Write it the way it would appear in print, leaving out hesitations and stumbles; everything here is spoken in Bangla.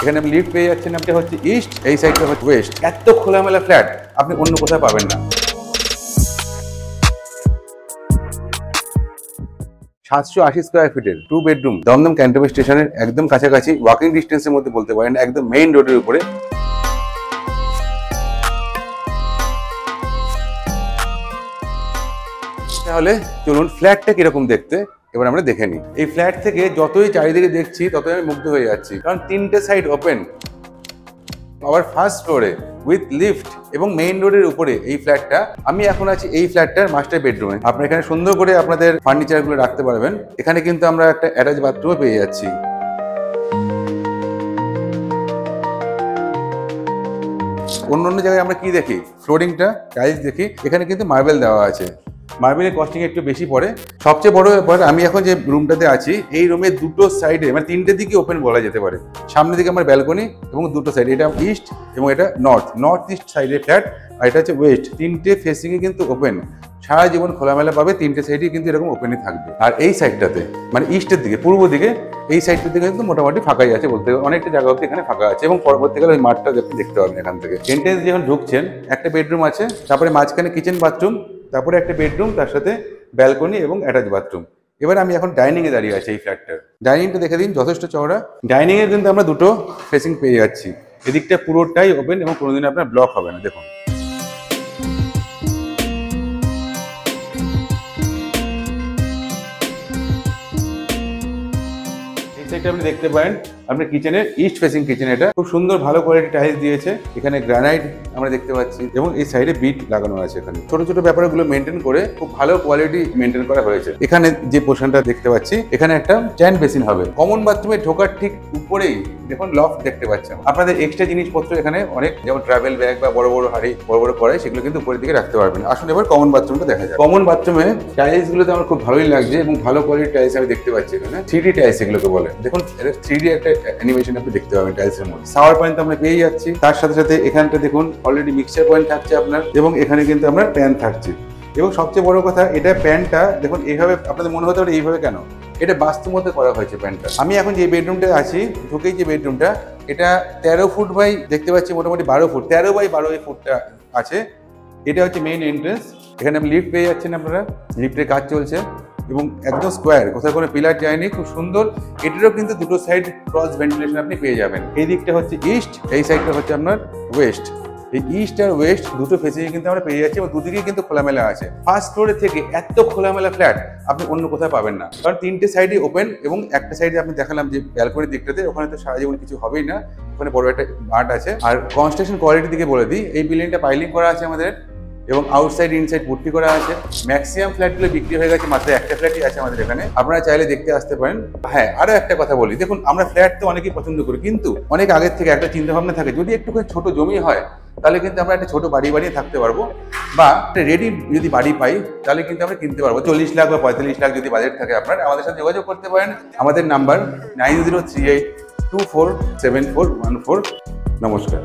এখানে আপনি লিফট পেয়ে যাচ্ছেন, এটা হচ্ছে ইস্ট, এই সাইডটা হচ্ছে ওয়েস্ট। এত খোলামেলা ফ্ল্যাট আপনি অন্য কোথাও পাবেন না। 780 স্কোয়ার ফিটের 2 বেডরুম, দমদম ক্যান্টনমেন্ট স্টেশনের একদম কাছাকাছি, ওয়াকিং ডিস্টেন্সের মধ্যে বলতে পারেন, একদম মেইন রোডের উপরে। তাহলে চলুন ফ্ল্যাটটা কিরকম দেখতে এবার আমরা দেখে নিই। এই ফ্ল্যাট থেকে যতই চারিদিকে দেখছি ততই আমি মুগ্ধ হয়ে যাচ্ছি, কারণ 3টে সাইড ওপেন। আবার ফার্স্ট ফ্লোরে উইথ লিফট এবং মেইন রোডের উপরে এই ফ্ল্যাটটা। আমি এখন আছি এই ফ্ল্যাটটার মাস্টার বেডরুমে। আপনারা এখানে সুন্দর করে আপনাদের ফার্নিচারগুলো রাখতে পারবেন। এখানে কিন্তু আমরা একটা অ্যাটাচ বাথরুমও পেয়ে যাচ্ছি। অন্য জায়গায় আমরা কি দেখি, ফ্লোরিংটা টাইলস দেখি, এখানে কিন্তু মার্বেল দেওয়া আছে। মার্বেলের কস্টিং একটু বেশি পড়ে। সবচেয়ে বড় ব্যাপার, আমি এখন যে রুমটাতে আছি এই রুমের দুটো সাইডে মানে 3টে দিকে ওপেন বলা যেতে পারে। সামনের দিকে আমার ব্যালকনি এবং দুটো সাইড, এটা ইস্ট এবং এটা নর্থ ইস্ট সাইডের ফ্ল্যাট, আর এটা হচ্ছে ওয়েস্ট। 3টে ফেসিংয়ে কিন্তু ওপেন, সারা জীবন খোলামেলা পাবে। 3টে সাইডই কিন্তু এরকম ওপেনই থাকবে। আর এই সাইডটাতে মানে ইস্টের দিকে, পূর্ব দিকে, এই সাইডটার দিকে কিন্তু মোটামুটি ফাঁকাই আছে বলতে গেলে, অনেকটা জায়গা অব্দি এখানে ফাঁকা আছে। এবং পরবর্তীকালে ওই মাঠটা দেখতে পাবেন এখান থেকে। এন্ট্রেন্স যখন ঢুকছেন একটা বেডরুম আছে, তারপরে মাঝখানে কিচেন বাথরুম, তারপরে একটা বেডরুম, তার সাথে ব্যালকনি এবং অ্যাটাচ বাথরুম। এবার আমি এখন ডাইনিং এ দাঁড়িয়ে আছি এই ফ্ল্যাটটার। ডাইনিংটা দেখে দিন, যথেষ্ট চওড়া। ডাইনিং এর কিন্তু আমরা দুটো ফেসিং পেয়ে যাচ্ছি। এদিকটা পুরোটাই ওপেন এবং কোনোদিন আপনার ব্লক হবে না। দেখুন আপনি দেখতে পারেন আপনার কিচেনের ইস্ট ফেসিং কিচেন। এটা খুব সুন্দর ভালো কোয়ালিটি টাইলস দিয়েছে। এখানে গ্রানাইট আমরা দেখতে পাচ্ছি এবং এই সাইডে বিট লাগানো আছে। এখানে ছোট ছোট ব্যাপারগুলো মেনটেন করে খুব ভালো কোয়ালিটি মেনটেন করা হয়েছে। এখানে যে পোর্শনটা দেখতে পাচ্ছি, এখানে একটা চ্যান বেসিন হবে। কমন বাথরুমে ঢোকার ঠিক উপরেই দেখুন লফট দেখতে পাচ্ছেন। আপনাদের এক্সট্রা জিনিসপত্র এখানে অনেক, যেমন ট্রাভেল ব্যাগ বা বড় বড় হাঁড়ি, বড় বড় কড়াই, সেগুলো কিন্তু উপরের দিকে রাখতে পারবেন। আসুন এবার কমন বাথরুমটা দেখা যায়। কমন বাথরুমে টাইলস গুলোতে আমার খুব ভালোই লাগছে এবং ভালো কোয়ালিটির টাইলস আমি দেখতে পাচ্ছি। এখানে 3D টাইলস এগুলোকে বলে। দেখুন 3D একটা অ্যানিমেশন আপনি দেখতে পাবেন টাইলসের মধ্যে। শাওয়ার পয়েন্ট আমরা পেয়ে যাচ্ছি, তার সাথে সাথে এখানটা দেখুন অলরেডি মিক্সচার পয়েন্ট থাকছে আপনার, এবং এখানে কিন্তু আমরা প্যান থাকছে। এবং সবচেয়ে বড় কথা, এটা প্যানটা দেখুন এইভাবে, আপনাদের মনে হতে পারে এইভাবে কেন, এটা বাস্তব মধ্যে করা হয়েছে প্যানটা। আমি এখন যে বেডরুমটা আছি, ঢুকেই যে বেডরুমটা, এটা 13 ফুট বাই দেখতে পাচ্ছি মোটামুটি 12 ফুট, 13 বাই 12 এই ফুটটা আছে। এটা হচ্ছে মেইন এন্ট্রেন্স। এখানে আপনি লিফট পেয়ে যাচ্ছেন, আপনারা লিফটের কাজ চলছে এবং একদম স্কোয়ার, কোথাও কোনো পিলার যায়নি, খুব সুন্দর। এটারও কিন্তু দুটো সাইড ক্রস ভেন্টিলেশন আপনি পেয়ে যাবেন। এই দিকটা হচ্ছে ইস্ট, এই সাইডটা হচ্ছে আপনার ওয়েস্ট। এই ইস্ট আর ওয়েস্ট দুটো ফেসিং কিন্তু আমরা পেয়ে যাচ্ছি এবং দুদিকেই কিন্তু খোলামেলা আছে। ফার্স্ট ফ্লোরে থেকে এত খোলামেলা ফ্ল্যাট আপনি অন্য কোথাও পাবেন না, কারণ 3টে সাইডই ওপেন এবং একটা সাইডে আপনি দেখালাম যে ব্যালকনির দিকটাতে, ওখানে তো সারা জীবন কিছু হবেই না, ওখানে বড় একটা মাঠ আছে। আর কনস্ট্রাকশন কোয়ালিটির দিকে বলে দিই, এই বিল্ডিংটা পাইলিং করা আছে আমাদের এবং আউটসাইড ইনসাইড পুট্টি করা আছে। ম্যাক্সিমাম ফ্ল্যাটগুলো বিক্রি হয়ে গেছে, মাত্র একটা ফ্ল্যাটই আছে আমাদের এখানে, আপনারা চাইলে দেখতে আসতে পারেন। হ্যাঁ, আরো একটা কথা বলি, দেখুন আমরা ফ্ল্যাট তো অনেকেই পছন্দ করি, কিন্তু অনেক আগের থেকে একটা চিন্তা ভাবনা থাকে, যদি একটুখানি ছোট জমি হয় তাহলে কিন্তু আমরা একটা ছোট বাড়ি বানিয়ে থাকতে পারবো, বা একটা রেডি যদি বাড়ি পাই তাহলে কিন্তু আমরা কিনতে পারবো। 40 লাখ বা 45 লাখ যদি বাজেট থাকে আপনার, আমাদের সাথে যোগাযোগ করতে পারেন। আমাদের নাম্বার 9038247414। নমস্কার।